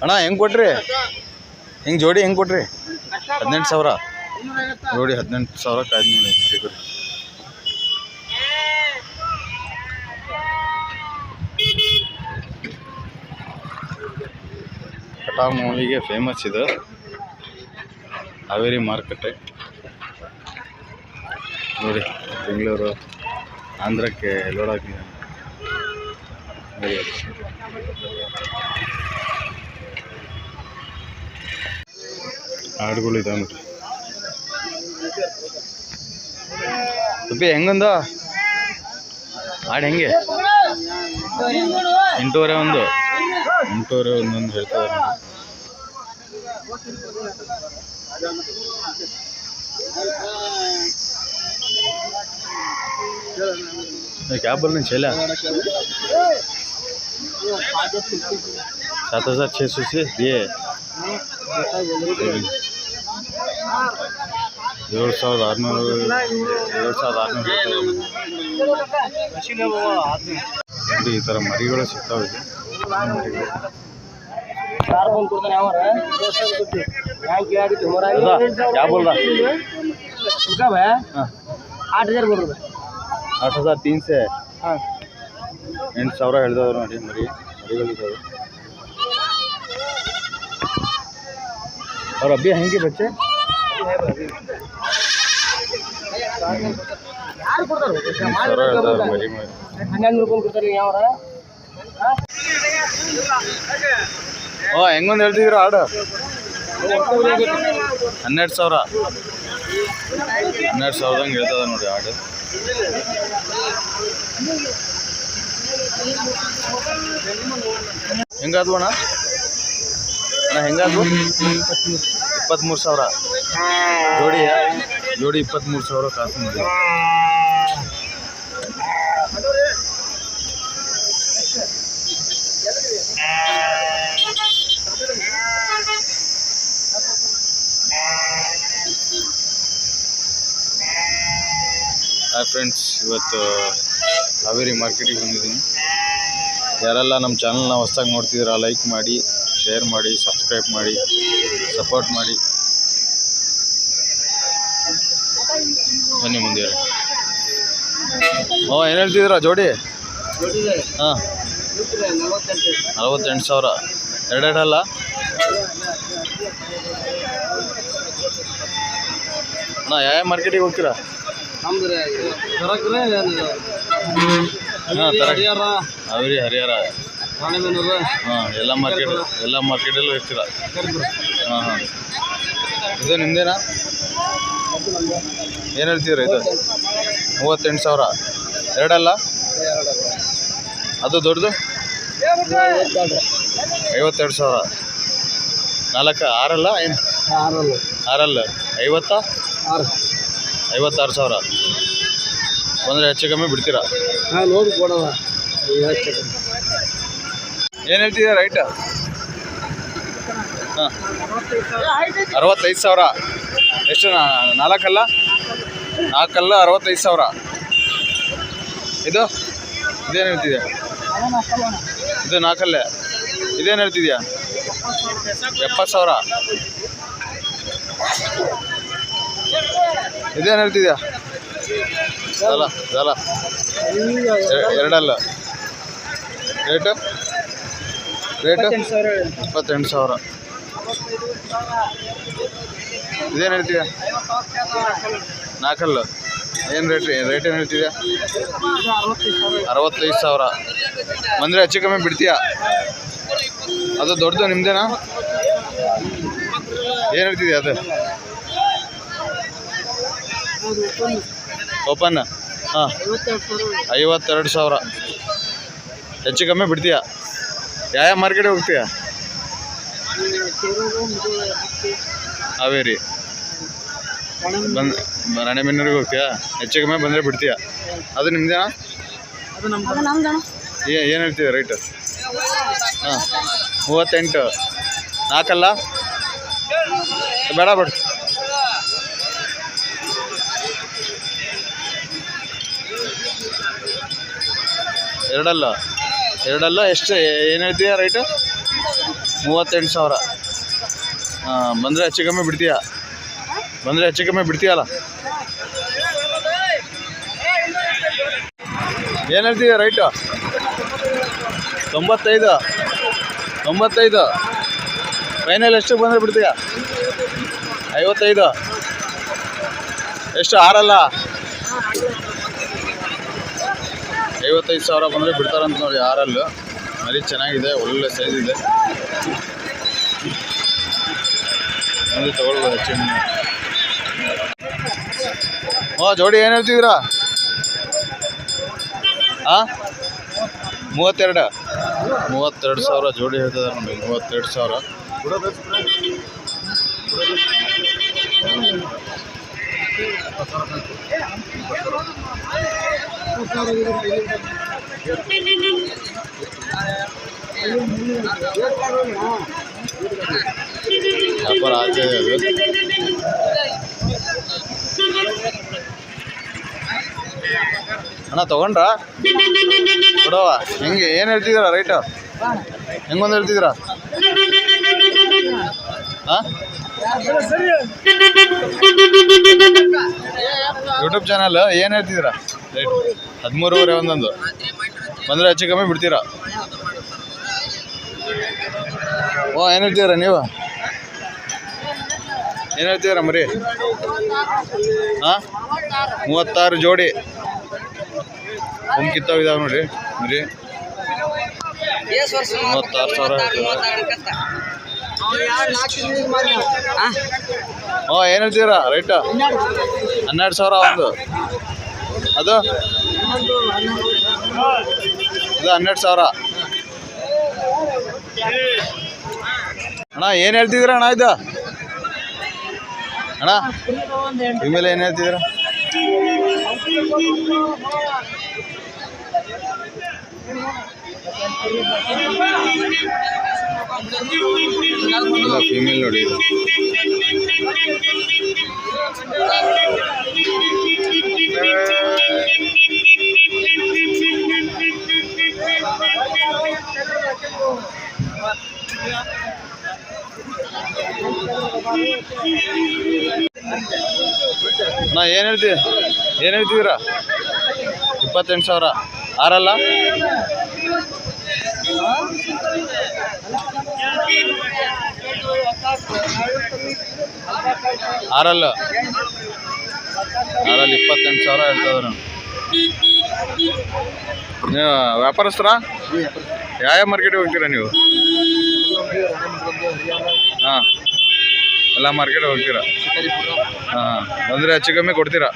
ಅಣ್ಣ ಹೆಂಗೆ ಕೊಟ್ರಿ? ಹಿಂಗೆ ಜೋಡಿ ಹೆಂಗೆ ಕೊಟ್ರಿ? 18,000 ಜೋಡಿ 18,000 ಕಾಯ್ದು ನೋಡಿ ಮರಿಗುರಿ. ಕಟಾಮೂಲಿಗೆ ಫೇಮಸ್ ಇದು ಹಾವೇರಿ ಮಾರ್ಕೆಟ್ ನೋಡಿ. ಬೆಂಗಳೂರು ಆಂಧ್ರಕ್ಕೆ ಲೋಡ್ ಆಗಿದೆ. ಆಡುಗಳು ಇದಾವೆ ನೋಡ್ರಿ. ಸುಬ್ಬಿ ಹೆಂಗೊಂದು ಆಡು ಹೆಂಗೆ? 8,500 ಒಂದು 8,500 ಒಂದೊಂದು ಹೇಳ್ತಾರೆ. क्या बोल रहे हैं? चला 7,600 से ये 7,600 ಈ ಥರ ಮರಿಗಳು ಸಿಗ್ತಾವೆ. क्या बोल रहा? 8,000 बोल रहा है. 8,300 से. हाँ 8,000 ಹೇಳಿದವರು ನೋಡಿ. ಮರಿಗಳಿದ್ದಾವೆ. और अभी हैं कि बच्चे? ಹೆಂಗೊಂದು ಹೇಳ್ತಿದ್ರು ಆಡು? 12,000 12,000 ಹೇಳ್ತದ ನೋಡಿ ಆಡು. ಹೆಂಗಾದ್ವು ಅಣ್ಣ? ಹೆಂಗಾದ್ವು? 23,000 ಜೋಡಿ. ಜೋಡಿ 23,000 ಕಾಸು ನೋಡಿ. ಹಾಯ್ ಫ್ರೆಂಡ್ಸ್, ಇವತ್ತು ಹಾವೇರಿ ಮಾರ್ಕೆಟಿಗೆ ಬಂದಿದ್ದೀನಿ. ಯಾರೆಲ್ಲ ನಮ್ಮ ಚಾನಲ್ನ ಹೊಸದಾಗಿ ನೋಡ್ತಿದ್ದೀರಾ ಲೈಕ್ ಮಾಡಿ, ಶೇರ್ ಮಾಡಿ, ಸಬ್ಸ್ಕ್ರೈಬ್ ಮಾಡಿ, ಸಪೋರ್ಟ್ ಮಾಡಿ. ಬನ್ನಿ ಮುಂದೆ. ಏನು ಹೇಳ್ತಿದ್ದೀರಾ ಜೋಡಿ? ಹಾಂ 48,000 ಎರಡೆರಡಲ್ಲ? ಅಣ್ಣ ಯಾವ ಮಾರ್ಕೆಟಿಗೆ ಹೋಗ್ತೀರಾ? ಹಾಂ ಹಾವೇರಿ ಹರಿಹರ. ಹಾಂ ಎಲ್ಲ ಮಾರ್ಕೆಟಲ್ಲೂ ಇರ್ತೀರಾ? ಹಾಂ ಹಾಂ. ಇದು ನಿಮ್ಮದೇನಾ? ಏನು ಹೇಳ್ತೀರಾ ಇದು? 38,000 ಎರಡಲ್ಲ? ಅದು ದೊಡ್ಡದು 52,000. 4 6 ಏನು? 6 56,000 ಬಂದರೆ ಹೆಚ್ಚು ಕಮ್ಮಿ ಬಿಡ್ತೀರಾ? ಹಾಂ ನೋಡಿ ಕೊಡೋಣ. ಏನು ಹೇಳ್ತಿದ್ದೀರಾ ರೈಟ್? ಹಾಂ 65,000. ಎಷ್ಟು? 4 65,000. ಇದೇನು ಹೇಳ್ತಿದ್ಯಾ? ಇದು 4 ಇದೇನು ಹೇಳ್ತಿದ್ಯಾ? 70,000. ಇದೇನು ಹೇಳ್ತಿದ್ಯಾ? ಎರಡಲ್ಲ. ರೇಟು 28,000. ಇದೇನು ಹೇಳ್ತಿದ್ಯಾ? 4 ಏನು ರೇಟ್ ಏನು ಹೇಳ್ತಿದ್ಯಾ? 65,000 ಬಂದರೆ ಹೆಚ್ಚು ಕಮ್ಮಿ ಬಿಡ್ತೀಯಾ? ಅದು ದೊಡ್ಡದು ನಿಮ್ಮದೇನಾ? ಏನು ಹೇಳ್ತಿದ್ಯಾ ಅದು? ಓಪನ್. ಹಾಂ 52,000 ಹೆಚ್ಚು ಕಮ್ಮಿ ಬಿಡ್ತೀಯಾ? ಯಾವ ಮಾರ್ಕೆಟಿಗೆ ಹೋಗ್ತೀಯಾ? ಹಾವೇರಿ ರಾಣೆಬೆನ್ನೂರಿಗೆ ಹೋಗ್ತೀಯಾ? ಹೆಚ್ಚು ಕಮ್ಮಿ ಬಂದರೆ ಬಿಡ್ತೀಯಾ? ಅದು ನಿಮ್ಮದೇನಾ? ಏನು ಹೇಳ್ತೀಯ ರೈಟ್? ಹಾಂ 38. 4 ಬೇಡ ಬೇಡ. ಎರಡಲ್ಲ ಎಷ್ಟು ಏನು ಹೇಳ್ತೀಯ ರೈಟು? 38,000. ಬಂದರೆ ಹೆಚ್ಚು ಕಮ್ಮಿ ಬಿಡ್ತೀಯಾ? ಬಂದರೆ ಹೆಚ್ಚು ಕಮ್ಮಿ ಬಿಡ್ತೀಯಲ್ಲ? ಏನು ಹೇಳ್ತೀಯ ರೈಟು? 95. ಫೈನಲ್ ಎಷ್ಟು ಬಂದರೆ ಬಿಡ್ತೀಯಾ? 55. ಎಷ್ಟು ಆರಲ್ಲ? 55,000 ಬಂದರೆ ಬಿಡ್ತಾರಂತ ನೋಡಿ. ಆರಲ್ಲು ಮರಿ ಚೆನ್ನಾಗಿದೆ, ಒಳ್ಳೆ ಸೈಜ್ ಇದೆ. ನೋಡಿ ತೊಗೊಳ್ಬೋದು ಹೆಚ್ಚು. ಜೋಡಿ ಏನು ಹೇಳ್ತಿದ್ದೀರಾ? 32,000 ಜೋಡಿ ಹೇಳ್ತಿದ್ದಾರೆ ನೋಡಿ. 32,000. ವ್ಯಾಪಾರ ಆಗ್ತಿದೆ ಅದು. ಅಣ್ಣ ತಗೊಂಡ್ರಾ? ಕೊಡವ ಹೆಂಗೆ? ಏನು ಹೇಳ್ತಿದ್ದೀರಾ ರೈಟು? ಹೆಂಗೊಂದು ಹೇಳ್ತಿದ್ದೀರಾ? ಯೂಟ್ಯೂಬ್ ಚಾನಲ್ ಏನು ಹೇಳ್ತಿದ್ದೀರಾ ರೈಟ್? 13,500 ಒಂದೊಂದು. ಬಂದರೆ ಹೆಚ್ಚು ಕಮ್ಮಿ ಬಿಡ್ತೀರಾ? ಏನು ಹೇಳ್ತಿದ್ದೀರಾ ನೀವು? ಏನು ಹೇಳ್ತಿದ್ದೀರಾ ಮರಿ? 36 ಜೋಡಿ. ಕಿತ್ತವ್ ಇದಾವೆ ನೋಡಿ ಮರಿ. 36,000 ಏನು ಹೇಳ್ತಿದ್ದೀರಾ ರೈಟು? 12,000 ಒಂದು. ಅದು 12,000. ಅಣ್ಣ ಏನು ಹೇಳ್ತಿದ್ದೀರಾ ಅಣ್ಣ ಇದು? ಅಣ್ಣ ಇಮೇಲೆ ಏನು ಹೇಳ್ತಿದ್ದೀರಾ? ಫೀಮೇಲ್ ನೋಡಿ ಇದು. ಅಣ್ಣ ಏನು ಹೇಳ್ತಿದ್ದೀರಾ? 28,000. ಆರಲ್ಲ? ಆರಲ್ಲ 28,000 ಹೇಳ್ತಾವ್ರು. ನೀವು ವ್ಯಾಪಾರಸ್ಥರ? ಯಾವ ಮಾರ್ಕೆಟಿಗೆ ಹೋಗ್ತೀರಾ ನೀವು? ಎಲ್ಲ ಮಾರ್ಕೆಟ್ ಹೋಗ್ತೀರಾ? ಬಂದರೆ ಹೆಚ್ಚು ಕಮ್ಮಿ ಕೊಡ್ತೀರಾ?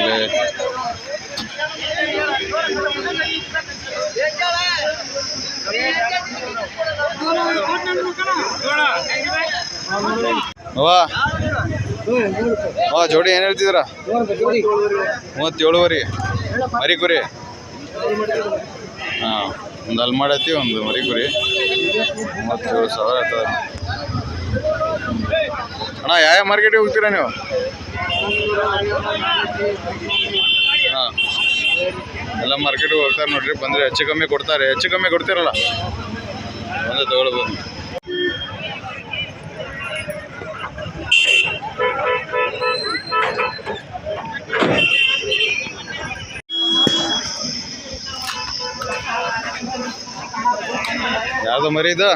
ಬೆಲೆ ಜೋಡಿ ಏನು ಹೇಳ್ತಿದ್ದೀರಾ? 37,000 ಮರಿ ಕುರಿ. ಒಂದು ಅಲ್ಲಿ ಮಾಡೈತಿ, ಒಂದು ಮರಿ ಕುರಿ. 37,000 ಆಗ್ತದೆ. ಅಣ್ಣ ಯಾವ ಮಾರ್ಕೆಟಿಗೆ ಹೋಗ್ತೀರಾ ನೀವು? ಎಲ್ಲ ಮಾರ್ಕೆಟಿಗೆ ಹೋಗ್ತಾರೆ ನೋಡ್ರಿ. ಬಂದರೆ ಹೆಚ್ಚು ಕಮ್ಮಿ ಕೊಡ್ತಾರೆ. ಹೆಚ್ಚು ಕಮ್ಮಿ ಕೊಡ್ತೀರಲ್ಲ, ಬಂದು ತಗೊಳ್ಬೋದು. ಯಾವುದು ಮರಿ ಇದು?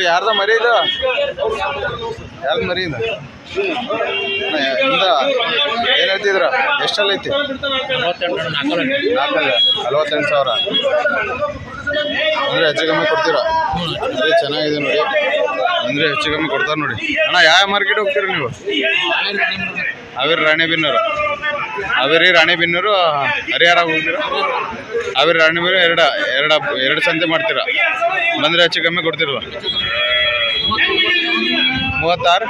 ಯಾರ್ದ ಮರಿ ಇದು? ಯಾರ್ದು ಮರಿ ಇದು? ಏನು ಹೇಳ್ತಿದ್ರ? ಎಷ್ಟಲ್ಲ ಐತಿ? 48,000. ಅಂದರೆ ಹೆಚ್ಚು ಕಮ್ಮಿ ಕೊಡ್ತೀರಾ? ಅಂದರೆ ಚೆನ್ನಾಗಿದೆ ನೋಡಿ. ಅಂದರೆ ಹೆಚ್ಚು ಕಮ್ಮಿ ಕೊಡ್ತಾರೆ ನೋಡಿ. ಅಣ್ಣ ಯಾವ ಮಾರ್ಕೆಟ್ ಹೋಗ್ತೀರಾ ನೀವು? ಹಾವೇರಿ ರಾಣೆಬೆನ್ನೂರು. ಹಾವೇರಿ ರಾಣೆಬೆನ್ನೂರು ಹರಿಹರ ಹೋಗ್ತೀರಾ? ಹಾವೇರಿ ರಾಣೆಬೆನ್ನೂರು ಎರಡು ಸಂತೆ ಮಾಡ್ತೀರಾ? ಬಂದರೆ ಹೆಚ್ಚು ಕಮ್ಮಿ ಕೊಡ್ತಿರಲ್ಲ? 36,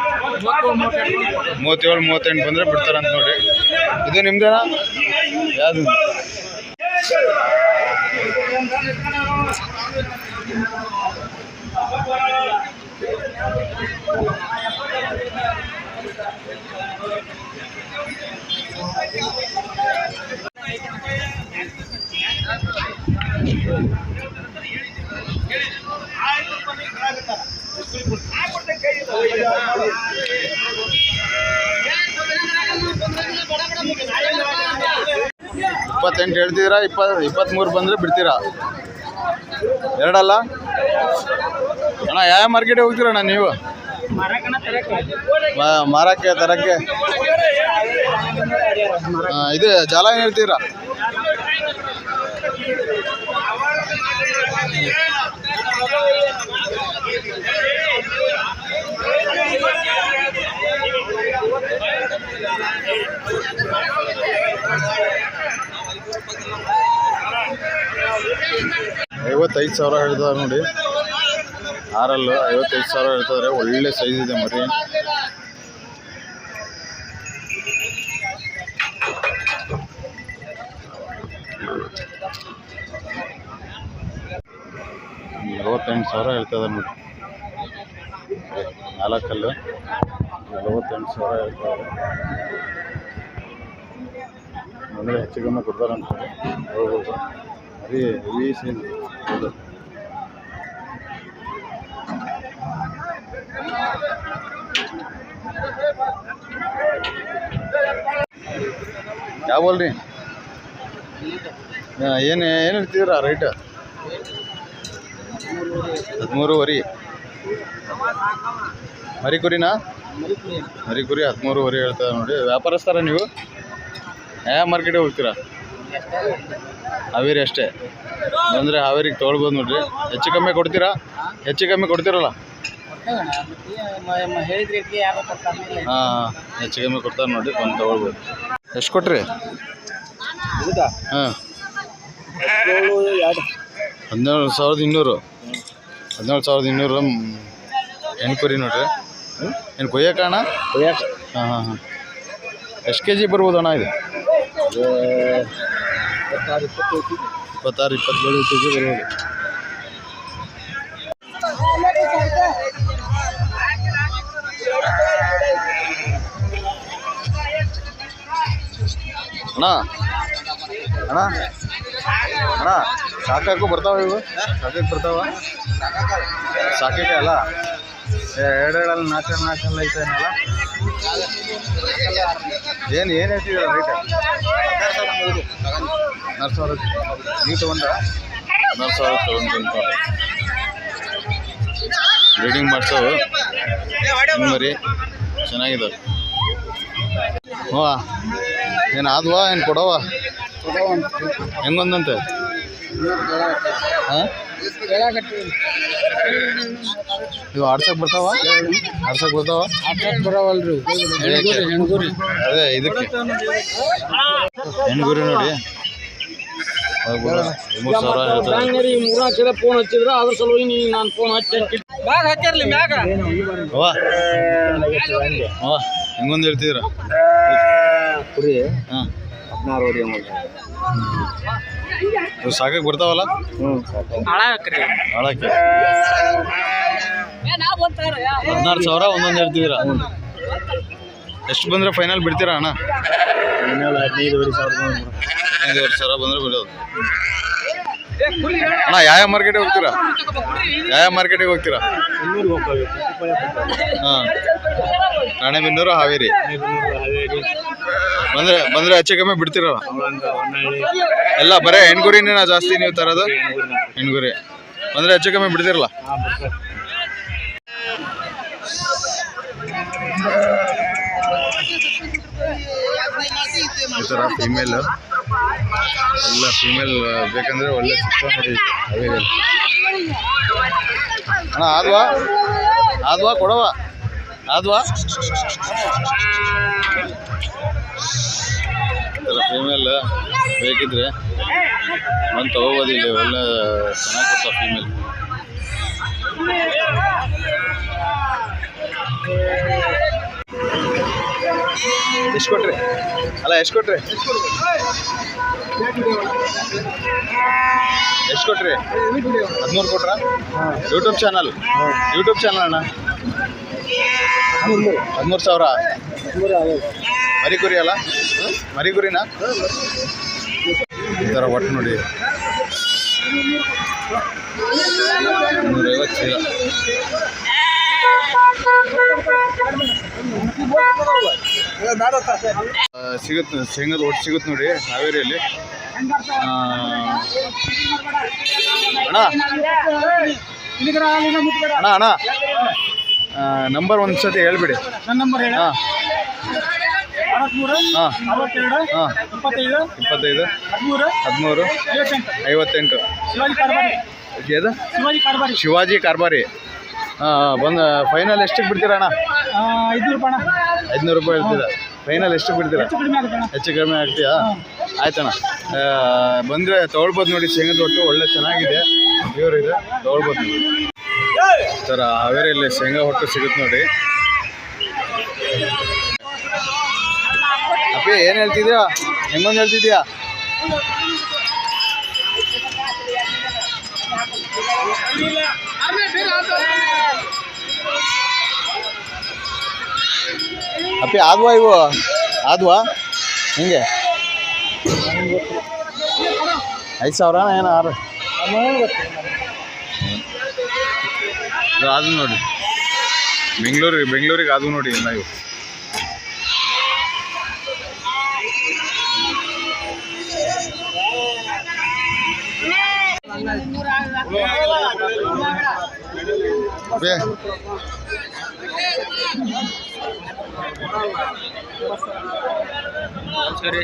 37, 38 ಬಂದರೆ ಬಿಡ್ತಾರಂತ ನೋಡಿ. ಇದು ನಿಮ್ದೇನಾ? ಯಾವುದು? 28 ಹೇಳ್ತಿದ್ದೀರಾ, 23 ಬಂದರೆ ಬಿಡ್ತೀರಾ? ಎರಡಲ್ಲ ಅಣ್ಣ. ಯಾವ ಮಾರ್ಕೆಟಿಗೆ ಹೋಗ್ತೀರಣ್ಣ ನೀವು? ಮಾರಕ್ಕೆ ತರಕ್ಕೆ ಇದು ಜಾಲ ಏನು ಹೇಳ್ತೀರಾ? $55,000 ಹೇಳ್ತಾರೆ ನೋಡಿ. ಆರಲ್ಲು $55,000 ಹೇಳ್ತಾರೆ. ಒಳ್ಳೆ ಸೈಜ್ ಇದೆ ಮರಿ. $48,000 ಹೇಳ್ತದೆ ನೋಡಿ. 4 $48,000 ಹೇಳ್ತಾರೆ. ಅಂದರೆ ಹೆಚ್ಚು ಕಮ್ಮಿ ಕೊಡ್ತಾರೆ ಅಂತಾರೆ. ಹೋಗ್ಬೋದು ಮರಿ ಹೆವಿ ಸೈಜ್. ಯಾವ ಬೋಲ್ರಿ? ಏನು ಹೇಳ್ತಿದ್ದೀರಾ ರೇಟ್? 13.5. ಮರಿ ಕುರಿನಾ? ಮರಿ ಕುರಿ 13.5 ಹೇಳ್ತಾರೆ ನೋಡಿ. ವ್ಯಾಪಾರಸ್ಥರ ನೀವು? ಯಾವ ಮಾರ್ಕೆಟಿಗೆ ಹೋಗ್ತೀರಾ? ಹಾವೇರಿ ಅಷ್ಟೇ. ಅಂದರೆ ಹಾವೇರಿಗೆ ತೊಗೊಳ್ಬೋದು ನೋಡಿರಿ. ಹೆಚ್ಚು ಕಮ್ಮಿ ಕೊಡ್ತೀರಾ? ಹೆಚ್ಚು ಕಮ್ಮಿ ಕೊಡ್ತೀರಲ್ಲ? ಹಾಂ, ಹೆಚ್ಚು ಕಮ್ಮಿ ಕೊಡ್ತಾರೆ ನೋಡಿ. ಬಂದು ತೊಗೊಳ್ಬೋದು. ಎಷ್ಟು ಕೊಟ್ರಿ? ಹಾಂ, 17,200. 17,200 ಹೆಣ್ಣು ಕುರಿ ನೋಡ್ರಿ. ಏನು ಕೊಯ್ಯಕ್ಕೆ ಅಣ್ಣ? ಹಾಂ ಹಾಂ ಹಾಂ. ಎಷ್ಟು ಕೆ ಜಿ ಬರ್ಬೋದು ಅಣ್ಣ ಇದು? 26-27 ಕೆ ಜಿ ಬರ್ಬೋದು. ಅಣ್ಣ ಅಣ್ಣ ಅಣ್ಣ ಸಾಕಾಕು ಬರ್ತಾವ ಇವು? ಸಾಕಕ್ಕೆ ಬರ್ತಾವ? ಸಾಕಕ್ಕೆ ಅಲ್ಲ, ಎರಡೆರಡಲ್ಲಿ 4 ಐತೆನಲ್ಲ? ಏನು ಹೇಳ್ತಿದ್ದೀರ ರೇಟ್? 14,000 ನೀವು ತೊಗೊಂಡ್ರ? 14,000 ತೊಗೊಂಡು ಬ್ರೀಡಿಂಗ್ ಮಾಡ್ಸೋವು ಮರಿ ಚೆನ್ನಾಗಿದ್ದಾವೆ. ಹ್ಞೂ, ಏನು ಆದ್ವಾ? ಏನು ಕೊಡವ? ಹೆಂಗೊಂದಂತೆ? ಹಾಂ, ಇವು ಆಡ್ಸಕ್ಕೆ ಬರ್ತಾವ? ಬರವಲ್ರಿ. ಅದೇ ಇದಕ್ಕೆ ಹೆಣ್ಗುರಿ ನೋಡಿ. 3,000 ಫೋನ್ ಹಚ್ಚಿದ್ರೆ ಅದ್ರ ಸಲುವಾಗಿ ನಾನು ಫೋನ್ ಹಚ್ಚಿ ಹೆಂಗೊಂದು ಹೇಳ್ತಿದ್ದೀರ ಕುರಿ? ಹಾಂ, 16 ಇವು ಸಾಕಕ್ಕೆ ಬರ್ತಾವಲ್ಲ? ಹಾಳಕ್ಕೆ 16,000 ಒಂದೊಂದು ಹೇಳ್ತಿದ್ದೀರ. ಎಷ್ಟು ಬಂದರೆ ಫೈನಲ್ ಬಿಡ್ತೀರಾ ಅಣ್ಣ? 15,000 ಬಂದರೆ ಬಿಡೋದು. ಅಣ್ಣ ಯಾವ ಮಾರ್ಕೆಟಿಗೆ ಹೋಗ್ತೀರಾ? ಹಾಂ, ರಾಣೆಬೆನ್ನೂರು, ಹಾವೇರಿ. ಬಂದರೆ ಹೆಚ್ಚು ಕಮ್ಮಿ ಬಿಡ್ತೀರಲ್ಲ? ಎಲ್ಲ ಬರೀ ಹೆಣ್ಗುರಿನೇ ಜಾಸ್ತಿ ನೀವು ತರೋದು? ಹೆಣ್ಗುರಿ ಬಂದರೆ ಹೆಚ್ಚು ಕಮ್ಮಿ ಬಿಡ್ತೀರಲ್ಲ? ಈ ಥರ ಫೀಮೇಲ್ ಎಲ್ಲ ಫೀಮೇಲ್ ಬೇಕಂದರೆ ಒಳ್ಳೆ ಸಿಸ್ಟಮ್ ನೋಡಿ ಹಾವೇರಿಯಲ್ಲಿ. ಅಣ್ಣ ಆದ್ವಾ ಕೊಡವ? ಆದ್ವಾ? ಈ ಥರ ಫೀಮೇಲ್ ಬೇಕಿದ್ರೆ ಬಂದು ತೊಗೋಬೋದು. ಇಲ್ಲಿ ಒಳ್ಳೆ ಚೆನ್ನಾಗಿ ಕೊಡ್ತಾವೆ ಫೀಮೇಲ್. ಎಷ್ಟು ಕೊಟ್ರಿ ಅಲ್ಲ ಎಷ್ಟು ಕೊಟ್ರಿ ಎಷ್ಟು ಕೊಟ್ರಿ 13 ಕೊಟ್ರಾ ಯೂಟ್ಯೂಬ್ ಚಾನಲ್ ಅಣ್ಣ 13,000 ಮರಿ ಕುರಿ ಅಲ್ಲ ಮರಿ ಕುರಿನಾ ಈ ಥರ ಒಟ್ಟು ನೋಡಿ 150 ಚೀಲ ಸಿಗುತ್ತೆ ಶೇಂಗಾದ ಒಟ್ಟು ಸಿಗುತ್ತೆ ನೋಡಿ ಹಾವೇರಿಯಲ್ಲಿ ಅಣ್ಣ ನಂಬರ್ ಒಂದು ಸತಿ ಹೇಳ್ಬಿಡಿ ನನ್ನ ನಂಬರ್ ಹೇಳಿ ಹಾಂ 63 ಹಾಂ 62 ಹಾಂ 25 25 13 13 58 58 ಶಿವಾಜಿ ಕಾರ್ಬಾರಿ ಶಿವಾಜಿ ಕಾರ್ಬಾರಿ ಹಾಂ ಬಂದು ಫೈನಲ್ ಎಷ್ಟಕ್ಕೆ ಬಿಡ್ತೀರಾ ಅಣ್ಣ 500 ರೂಪಾಯಿ 500 ರೂಪಾಯಿ ಹೇಳ್ತೀರಾ ಫೈನಲ್ ಎಷ್ಟಕ್ಕೆ ಬಿಡ್ತೀರಾ ಹೆಚ್ಚು ಕಡಿಮೆ ಆಗ್ತೀಯಾ ಆಯ್ತಣ್ಣ ಬಂದರೆ ತೊಗೊಳ್ಬೋದು ನೋಡಿ ಶೇಂಗಾದ ಒಟ್ಟು ಒಳ್ಳೆ ಚೆನ್ನಾಗಿದೆ ಪ್ಯೂರ್ ಇದೆ ತೊಗೊಳ್ಬೋದು ನೋಡಿ ಈ ಥರ ಹಾವೇರಿಯಲ್ಲಿ ಶೇಂಗಾ ಹೊಟ್ಟು ಸಿಗುತ್ತೆ ನೋಡಿ ಅಪ್ಪಿ ಏನು ಹೇಳ್ತಿದ್ಯಾ ಹೆಂಗೊಂದು ಹೇಳ್ತಿದ್ಯಾ ಅಪ್ಪಿ ಆದ್ವಾ ಇವು ಆದ್ವಾ ಹಿಂಗೆ 5,000 ಏನು 6 ಅದು ನೋಡಿ ಬೆಂಗಳೂರಿಗೆ ಅದು ನೋಡಿ ಎಲ್ಲ ಇವು ಸರಿ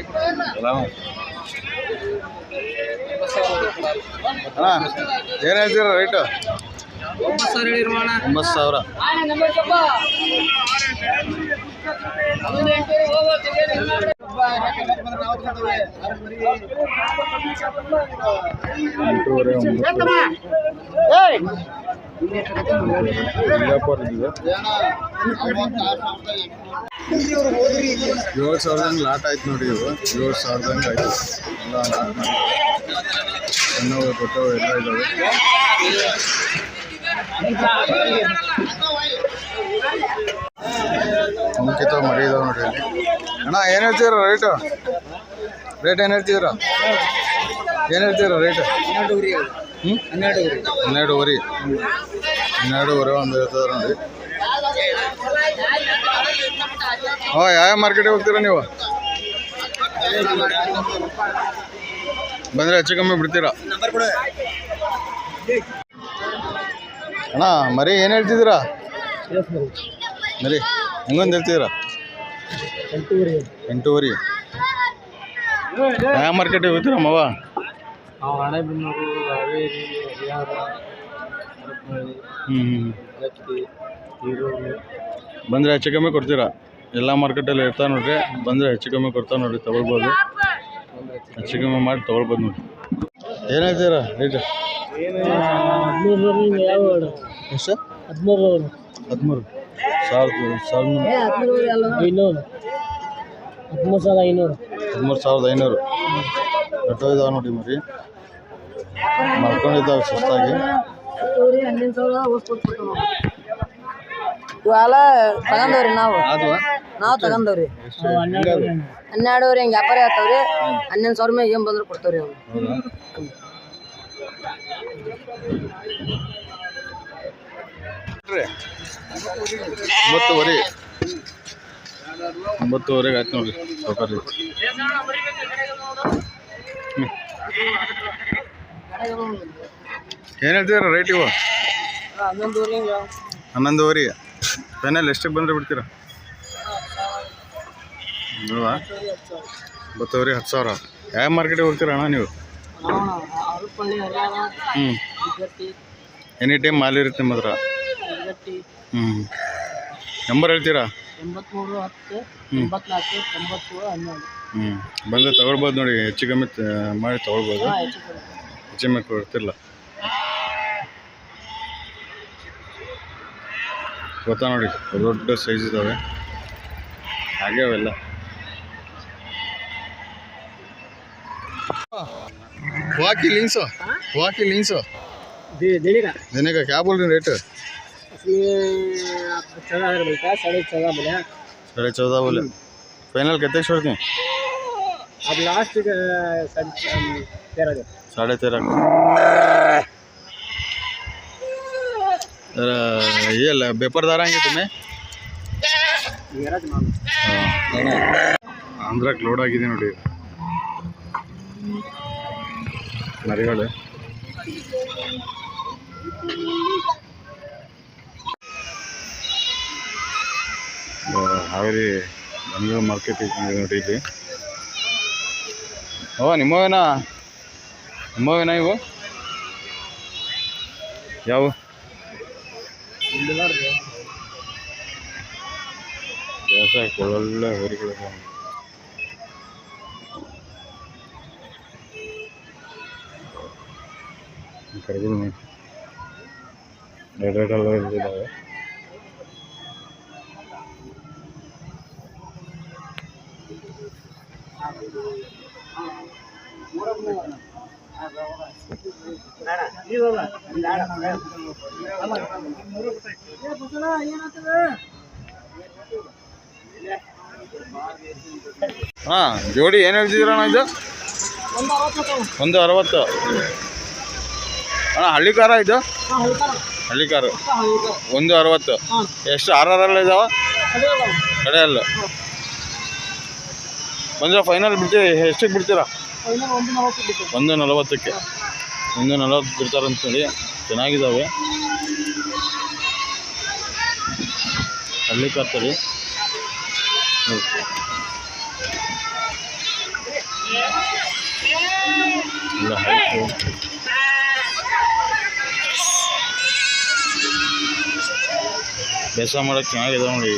ಅಣ್ಣ ಏನು ಹೇಳ್ತೀರ ರೇಟು 9,000 7,000 ಲಾಟ್ ಆಯ್ತು ನೋಡಿ ಇವು 7,000 ಆಯ್ತು ಎಲ್ಲ ಲಾಟ್ ಮಾಡಿ ಸಣ್ಣವು ದೊಡ್ಡವು ಎಲ್ಲ ಇದ್ದಾವೆ ಮುಖ್ಯತ್ವ ಮರಿ ಇದಾವೆ ನೋಡಿ ಅಣ್ಣ ಏನು ಹೇಳ್ತೀರ ರೇಟ್ ಏನು ಹೇಳ್ತಿದ್ದೀರಾ ರೇಟ್ 12,500 ಒಂದು ಹೇಳ್ತಾರೆ ನೋಡಿ ಹಾಂ ಯಾವ ಮಾರ್ಕೆಟಿಗೆ ಹೋಗ್ತೀರಾ ನೀವು ಬಂದರೆ ಹೆಚ್ಚು ಕಮ್ಮಿ ಬಿಡ್ತೀರಾ ಅಣ್ಣ ಮರಿ ಏನು ಹೇಳ್ತಿದ್ದೀರಾ ಮರಿ ಹೆಂಗೊಂದು ಹೇಳ್ತಿದ್ದೀರಾ 8,500 ಯಾವ ಮಾರ್ಕೆಟಿಗೆ ಹೋಗ್ತೀರಾ ಮಾವ ರಾಣೆಬೆನ್ನೂರು ಹಾವೇರಿ ಹರಿಹರ ಬಂದರೆ ಹೆಚ್ಚು ಕಮ್ಮಿ ಕೊಡ್ತೀರಾ ಎಲ್ಲ ಮಾರ್ಕೆಟಲ್ಲಿ ಇರ್ತಾ ನೋಡ್ರಿ ಬಂದರೆ ಹೆಚ್ಚು ಕಮ್ಮಿ ಕೊಡ್ತಾ ನೋಡ್ರಿ ತೊಗೊಳ್ಬೋದು ಹೆಚ್ಚು ಕಮ್ಮಿ ಮಾಡಿ ತೊಗೊಳ್ಬೋದು ನೋಡಿ ಏನು ಹೇಳ್ತೀರಾ ರೇಟ್ ಎಷ್ಟು 13,500 ದೊಡ್ಡ ಇದಾವೆ ನೋಡಿ ಮರಿ ಮಾಡ್ಕೊಂಡಿದ್ದಾವೆ ಸುಸ್ತಾಗಿ ಇವೆಲ್ಲ ತಗೊಂಡವ್ರಿ ನಾವು ತಗೊಂಡವ್ರಿ 12,500 ಹಿಂಗೆ ವ್ಯಾಪಾರ ಆಗ್ತಾವ್ರಿ 11,000 ಮೇಲೆ ಏನು ಬಂದ್ರೆ ಕೊಡ್ತಾವ್ರಿ ಅವ್ರು 9,500 ಆಯ್ತು ನೋಡ್ರಿ ತಗೋರಿ ಏನು ಹೇಳ್ತೀರ ರೇಟ್ ಇವು 11,500 ಫೈನಲ್ ಎಷ್ಟಕ್ಕೆ ಬಂದರೆ ಬಿಡ್ತೀರಾ ಅಲ್ವಾ 9,500 10,000 ಯಾವ ಮಾರ್ಕೆಟಿಗೆ ಹೋಗ್ತೀರಾ ಅಣ್ಣ ನೀವು ಎನಿ ಟೈಮ್ ಮಾಲ್ ಇರುತ್ತೆ ನಿಮ್ಮ ಹತ್ರ ನಂಬರ್ ಹೇಳ್ತೀರಾ 83 ಬಂದರೆ ತೊಗೊಳ್ಬೋದು ನೋಡಿ ಹೆಚ್ಚು ಕಮ್ಮಿ ಮಾಡಿ ತೊಗೊಳ್ಬೋದು ಹೆಚ್ಚು ಕಮ್ಮಿ ಕೊಡ್ತಿರಲ್ಲ ಗೊತ್ತಾ ನೋಡಿ ದೊಡ್ಡ ಸೈಜ್ ಇದ್ದಾವೆ ಹಾಗೆ ಅವೆಲ್ಲ हुआ कि लीन्स देने का देने का क्या बोल रहे हैं रेट? इसमें आप 14,000 बोलता है, 14.5 बोले 14.5 बोले। फाइनल कितने छोड़ते हैं? अब लास्ट 13,000 13.5 ये पेपर दाराएंगे तुम्हें? मेरा जमाना ಆಂಧ್ರಕ್ಕೆ ಲೋಡ್ ಆಗಿದೆ ನೋಡಿ ಮರಿಗಳು. ಹಾವೇರಿ ಬೆಂಗಳೂರು ಮಾರ್ಕೆಟ್ ನೋಡಿ ಇಲ್ಲಿ. ನಿಮ್ಮವೇನಾ ಇವು ಯಾವ ಒಳ್ಳೊಳ್ಳೆ ಹೋರಿಗಳು. ಕರಿಗಳು ರೇಟೆಲ್ಲ ಇದ್ದಾವೆ. ಹಾಂ ಜೋಡಿ ಏನು ಹೇಳ್ತಿದ್ದೀರಣ್ಣ ಇದು? 160 ಅಣ್ಣ. ಹಳ್ಳಿ ಕಾರ ಇದು? ಹಳ್ಳಿ ಕಾರು 160. ಎಷ್ಟು ಆರಲ್ಲ ಇದಾವ ಕಡೆಯಲ್ಲ ಬಂದರೆ ಫೈನಲ್ ಬಿಡ್ತೀವಿ? ಎಷ್ಟಕ್ಕೆ ಬಿಡ್ತೀರಾ? 140ಕ್ಕೆ 140 ಬಿಡ್ತಾರಂತೇಳಿ. ಚೆನ್ನಾಗಿದ್ದಾವೆ ಹಳ್ಳಿ ಕಾರ್ ತಳಿ. ಇಲ್ಲ ಹೈಟು ಬೇಸ ಮಾಡೋಕ್ಕೆ ಚೆನ್ನಾಗಿದೆ ನೋಡಿ.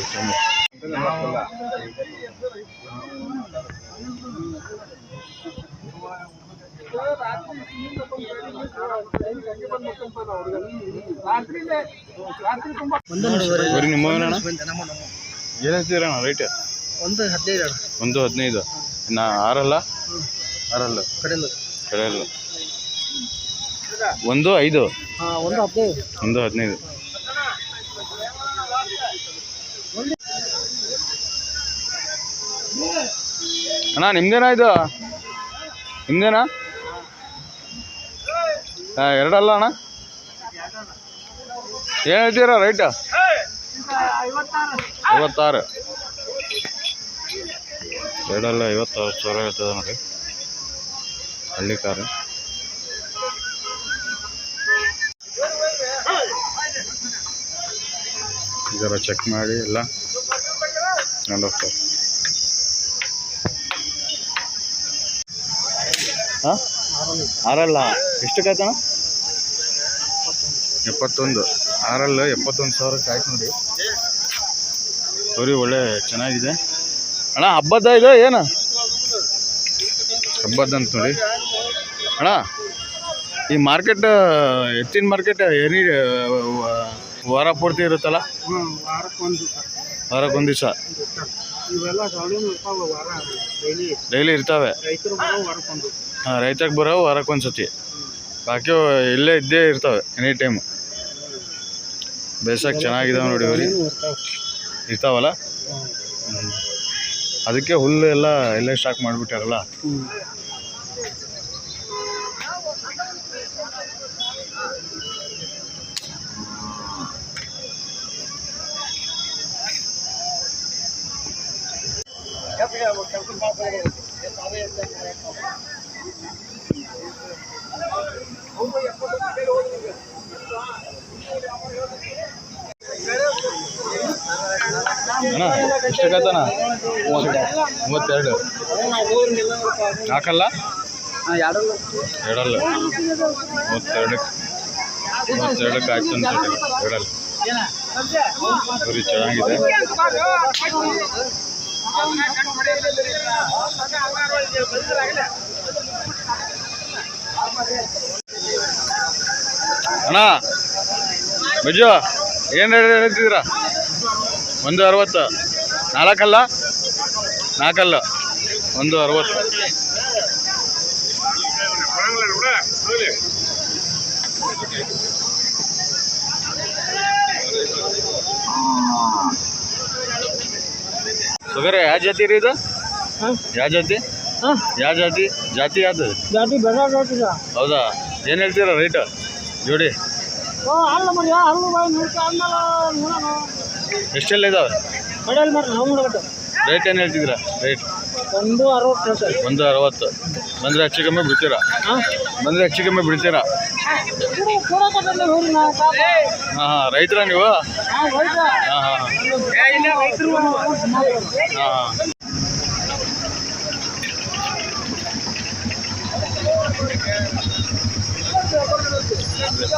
ಬರೀ ನಿಮ್ಮವೇನಣ್ಣ? ಏನು ಹೇಳ್ತಿದ್ದೀರಣ್ಣ ರೇಟ್? 115. 115. ಇನ್ನು ಆರಲ್ಲ ಕಡೆಯಲ್ಲ 1.5. 1.15. ಅಣ್ಣ ನಿಮ್ದೇನಾ ಇದು? ನಿಮ್ದೇನಾ? ಎರಡಲ್ಲ ಅಣ್ಣ? ಏನು ಹೇಳ್ತೀರಾ ರೈಟ್? 56. ಎರಡಲ್ಲ 56,000 ಹೇಳ್ತದೆ ನೋಡಿ ಹಳ್ಳಿ ಕಾರು. ಇದರ ಚೆಕ್ ಮಾಡಿ ಎಲ್ಲ ನೋಡೋಕೆ. ಹಾಂ ಆರಲ್ಲ ಎಷ್ಟಕ್ಕೆ ಆಯ್ತಣ್ಣ? 71. ಆರಲ್ಲ 71,000 ಆಯ್ತು ನೋಡಿ. ಸರಿ ಒಳ್ಳೆ ಚೆನ್ನಾಗಿದೆ ಅಣ್ಣ. ಹಬ್ಬದ ಇದು ಏನು ಹಬ್ಬದಂತ ನೋಡಿ ಅಣ್ಣ. ಈ ಮಾರ್ಕೆಟ್ ಎತ್ತಿನ ಮಾರ್ಕೆಟ್ ಏನಿ ವಾರ ಪೂರ್ತಿ ಇರುತ್ತಲ್ಲ? ವಾರಕ್ಕೊಂದು ದಿವಸ ಡೈಲಿ ಇರ್ತವೆ. ಹಾಂ ರೈತಕ್ಕೆ ಬರೋ ವಾರಕ್ಕೊಂದು ಸತಿ, ಬಾಕಿ ಇಲ್ಲೇ ಇದ್ದೇ ಇರ್ತವೆ ಎನಿ ಟೈಮು. ಬೇಸಾಗಿ ಚೆನ್ನಾಗಿದ್ದಾವೆ ನೋಡಿ ಬರೀ ಇರ್ತಾವಲ್ಲ. ಅದಕ್ಕೆ ಹುಲ್ಲು ಎಲ್ಲ ಇಲ್ಲೇ ಸ್ಟಾಕ್ ಮಾಡಿಬಿಟ್ಟಾರಲ್ಲ. ಅಣ್ಣ ಎಷ್ಟಕ್ಕತ್ತಣ್ಣ? 32. ನಾಲ್ಕಲ್ಲ ಎರಡಲ್ಲ 32ಕ್ಕೆ ಆಯ್ತು ಅಂತ ಎರಡಲ್ಲ. ಸರಿ ಚೆನ್ನಾಗಿದೆ. ಅಣ್ಣ ಬಜ್ಜು ಏನು ಹೇಳ್ತಿದ್ದೀರಾ? 160. ನಾಲ್ಕಲ್ಲ 160. ತೊಗರಿ ಯಾವ ಜಾತಿ ರೀ ಇದು? ಹಾಂ ಯಾವ ಜಾತಿ? ಹಾಂ ಯಾವ ಜಾತಿ? ಜಾತಿ ಯಾವ್ದು? ಜಾತಿ ಬೆಳೆ ರೇಟಿದ. ಹೌದಾ? ಏನು ಹೇಳ್ತೀರಾ ರೇಟ್ ಜೋಡಿ? ಅಲ್ಲ ಮರಿ ಅಲ್ಲ ಬಾಯಿ ನೋಡ್ತಾ ಆದ್ಮೇಲೆ ನೋಡೋಣ. ಎಷ್ಟೆಲ್ಲ ಇದಾವೆ ಮಳೆಯಲ್ಲಿ ಮರ ನಾವು ನೋಡ್ಬೇಕು. ರೇಟ್ ಏನು ಹೇಳ್ತಿದ್ದೀರಾ ರೇಟ್? 160 ಹೇಳ್ತಾರೆ. 160 ಬಂದರೆ ಹೆಚ್ಚು ಕಮ್ಮಿ ಬಿಡ್ತೀರಾ? ಹಾಂ ಬಂದರೆ ಹೆಚ್ಚು ಕಮ್ಮಿ ಬಿಡ್ತೀರಾ? ಕೊಡೋಕತ್ತಲ್ಲ ಹೋಗಿ ನಾವು ಪಾಪ. ಹಾಂ ಹಾಂ ರೈತರ ನೀವು? ಹಾಂ ಹೋಯ್ತು. ಹಾಂ ಹಾಂ ಇಲ್ಲ ರೈತರು ಹಾಂ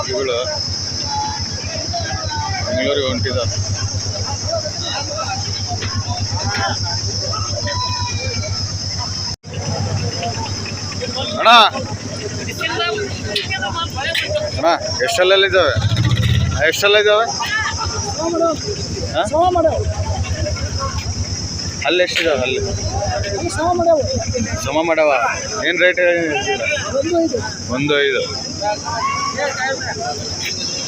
ಇವುಗಳು ಬೆಂಗಳೂರಿಗೆ ಹೊಂಟಿದ್ದಾರೆ. ಅಣ್ಣ ಅಣ್ಣ ಎಷ್ಟೆಲ್ಲ ಇದ್ದಾವೆ? ಎಷ್ಟೆಲ್ಲ ಇದ್ದಾವೆ? ಅಲ್ಲಿ ಎಷ್ಟಿದಾವೆ? ಅಲ್ಲಿ ಸಮ ಮಾಡವ ಏನು ರೇಟ್ ಹೇಳ್ತೀರಾ? 1.5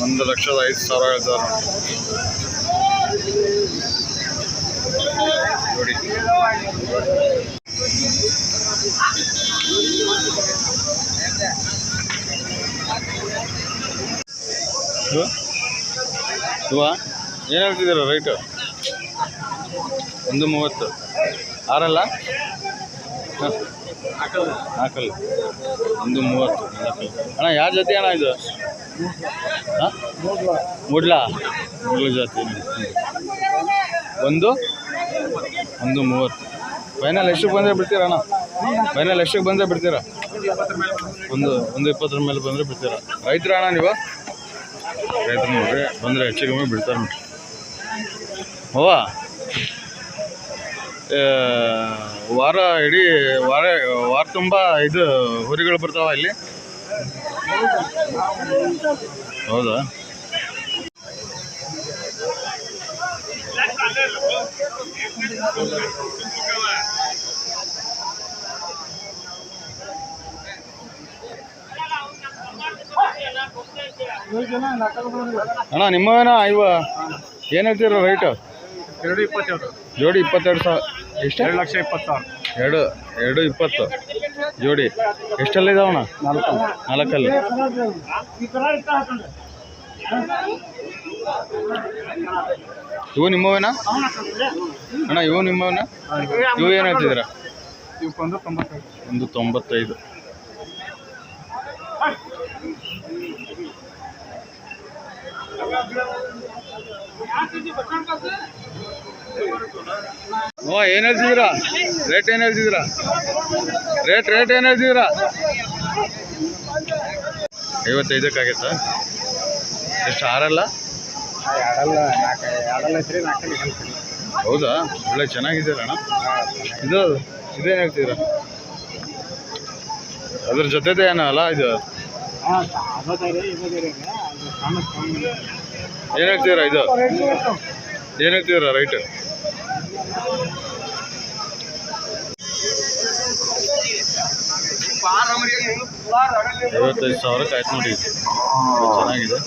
1,05,000 ಹೇಳ್ತಾರೆ ನೋಡಿ. ಇವ ಏನು ಹೇಳ್ತಿದ್ದೀರ ರೈಟು? 1.30 ಆರಲ್ಲ ಹಾಂ ಹಾಕಲ್ಲ 1.30 ಅಣ್ಣ ಯಾವ ಜಾತಿ ಅಣ್ಣ ಇದು? ಹಾಂ ಮುಡ್ಲ ಜಾತಿ 1.30 ಫೈನಲ್ ಎಷ್ಟಕ್ಕೆ ಬಂದರೆ ಬಿಡ್ತೀರಾ ಅಣ್ಣ? ಫೈನಲ್ ಎಷ್ಟಕ್ಕೆ ಬಂದರೆ ಬಿಡ್ತೀರಾ? 1.20 ಮೇಲೆ ಬಂದರೆ ಬಿಡ್ತೀರಾ? ರೈತರ ಅಣ್ಣ ನೀವು? ರೈತರು ನೋಡ್ರಿ ಬಂದರೆ ಹೆಚ್ಚು ಕಮ್ಮಿ ಬಿಡ್ತಾರೆ ನೋಡ್ರಿ. ಅವ್ವ ವಾರ ಇಡೀ ವಾರ ತುಂಬ ಇದು ಹುರಿಗಳು ಬರ್ತಾವ ಇಲ್ಲಿ? ಹೌದಾ? ಅಣ್ಣ ನಿಮ್ಮವೇನಾ ಇವ ಏನು ಹೇಳ್ತೀರ ರೈಟು? 2.22 ಜೋಡಿ 22,000 ಎಷ್ಟು? 2,20,000 2.20 ಜೋಡಿ ಎಷ್ಟೆಲ್ಲ ಇದಾವಣ್ಣ? 4 ಇವು ನಿಮ್ಮವೇನಾ ಅಣ್ಣ? ಇವು ನಿಮ್ಮವೇನಾ? ಇವು ಏನು ಹೇಳ್ತಿದ್ದೀರಾ? 1.95 ಓ ಏನು ಹೇಳ್ತಿದ್ದೀರಾ ರೇಟ್? ಏನು ಹೇಳ್ತಿದ್ದೀರಾ ರೇಟ್ ಏನು ಹೇಳ್ತಿದ್ದೀರಾ? 55 ಆಗೈತಾ? ಎಷ್ಟು ಆರಲ್ಲ? ಹೌದಾ? ಒಳ್ಳೆ ಚೆನ್ನಾಗಿದ್ದೀರ ಅಣ್ಣ. ಇದೇನು ಹೇಳ್ತೀರಾ? ಅದ್ರ ಜೊತೆದೇ ಏನೋ ಅಲ್ಲ ಇದು? ಏನು ಹೇಳ್ತೀರಾ ಇದು? ಏನು ಹೇಳ್ತೀರಾ ರೈಟ್? 55,000 ಆಯ್ತು ನೋಡಿ. ಚೆನ್ನಾಗಿದೆ.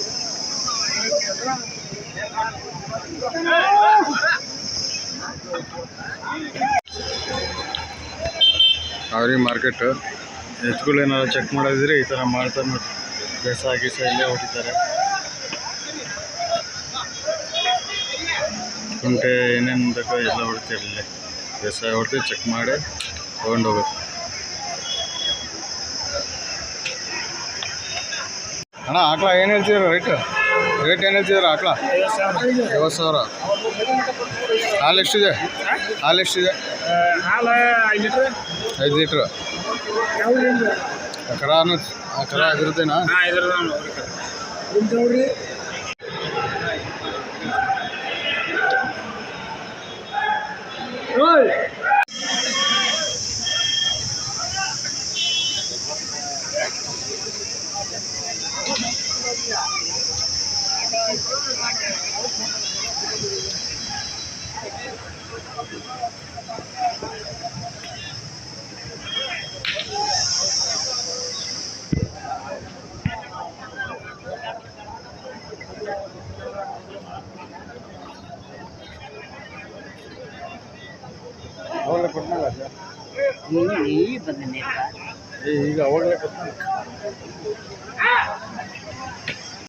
ಅವ್ರಿ ಮಾರ್ಕೆಟ್ ಎತ್ತುಗಳೇನಾದ್ರು ಚೆಕ್ ಮಾಡೋದಿದ್ರೆ ಈ ಥರ ಮಾಡ್ತಾರೆ ನೋಡಿ. ಬೇಸ ಗೀಸ ಇಲ್ಲೇ ಹೊಡಿತಾರೆ. ಕುಂಟೆ ಏನೇನು ಬೇಕೋ ಎಲ್ಲ ಹೊಡಿತಾರೆ ಇಲ್ಲೇ. ಬೇಸಾಯ ಹೊಡ್ತೀವಿ, ಚೆಕ್ ಮಾಡಿ ತೊಗೊಂಡೋಗುತ್ತೆ. ಅಣ್ಣ ಆಕಳ ಏನು ಹೇಳ್ತಿದ್ದೀರ ರೇಟ್? ಏನು ಹೇಳ್ತಿದ್ದೀರ ಆಕಳ? 50,000. ಹಾಲು ಎಷ್ಟಿದೆ? 5 ಲೀಟ್ರ್. ಕರ ಇದ್ರದ್ದೇನಾ? ಈಗ ಅವಾಗಲೇ